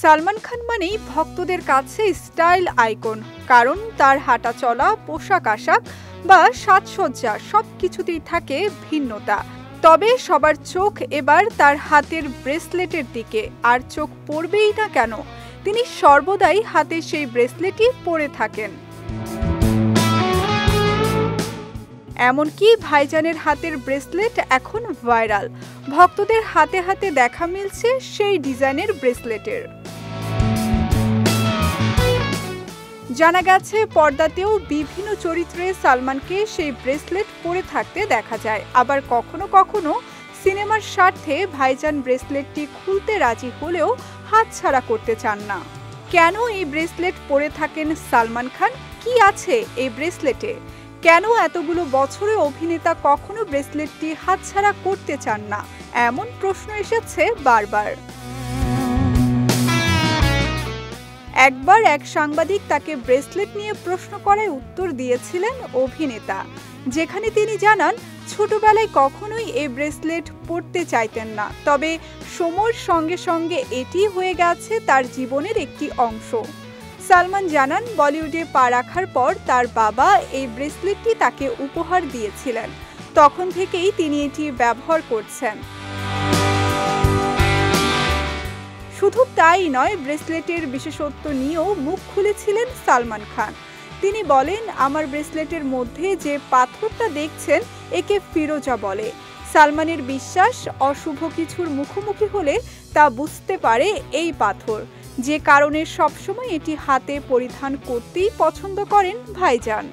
সালমান খান মানেই ভক্তদের কাছে স্টাইল আইকন, কারণ তার হাঁটা চলা, পোশাক আশাক বা সাজসজ্জা সবকিছুতেই থাকে ভিন্নতা। তবে সবার চোখ এবার তার হাতের ব্রেসলেটের দিকে, আর চোখ পড়বেই না কেন, তিনি সর্বদাই হাতে সেই ব্রেসলেটই পরে থাকেন। এমনকি ভাইজানের হাতের ব্রেসলেট এখন ভাইরাল, ভক্তদের হাতে হাতে দেখা মিলছে সেই ডিজাইনের ব্রেসলেটের। জানা গেছে পর্দাতেও বিভিন্ন চরিত্রে সালমানকে সেই ব্রেসলেট পরে থাকতে দেখা যায়। আবার কখনো কখনো সিনেমার স্বার্থে ভাইজান ব্রেসলেটটি খুলতে রাজি হলেও হাতছাড়া করতে চান না। কেন এই ব্রেসলেট পরে থাকেন সালমান খান? কি আছে এই ব্রেসলেটে? কেন এতগুলো বছরে অভিনেতা কখনো ব্রেসলেটটি হাতছাড়া করতে চান না? এমন প্রশ্ন এসেছে বারবার। একবার এক সাংবাদিক তাকে ব্রেসলেট নিয়ে প্রশ্ন করায় উত্তর দিয়েছিলেন অভিনেতা, যেখানে তিনি জানান ছোটবেলায় কখনোই এই ব্রেসলেট পরতে চাইতেন না, তবে সময়ের সঙ্গে সঙ্গে এটি হয়ে গেছে তার জীবনের একটি অংশ। সালমান জানান, বলিউডে পা রাখার পর তার বাবা এই ব্রেসলেটটি তাকে উপহার দিয়েছিলেন, তখন থেকেই তিনি এটি ব্যবহার করছেন। শুধু তাই নয়, ব্রেসলেটের বিশেষত্ব নিয়েও মুখ খুলেছিলেন সালমান খান। তিনি বলেন, আমার ব্রেসলেটের মধ্যে যে পাথরটা দেখছেন একে ফিরোজা বলে। সালমানের বিশ্বাস, অশুভ কিছুর মুখোমুখি হলে তা বুঝতে পারে এই পাথর, যে কারণে সবসময় এটি হাতে পরিধান করতেই পছন্দ করেন ভাইজান।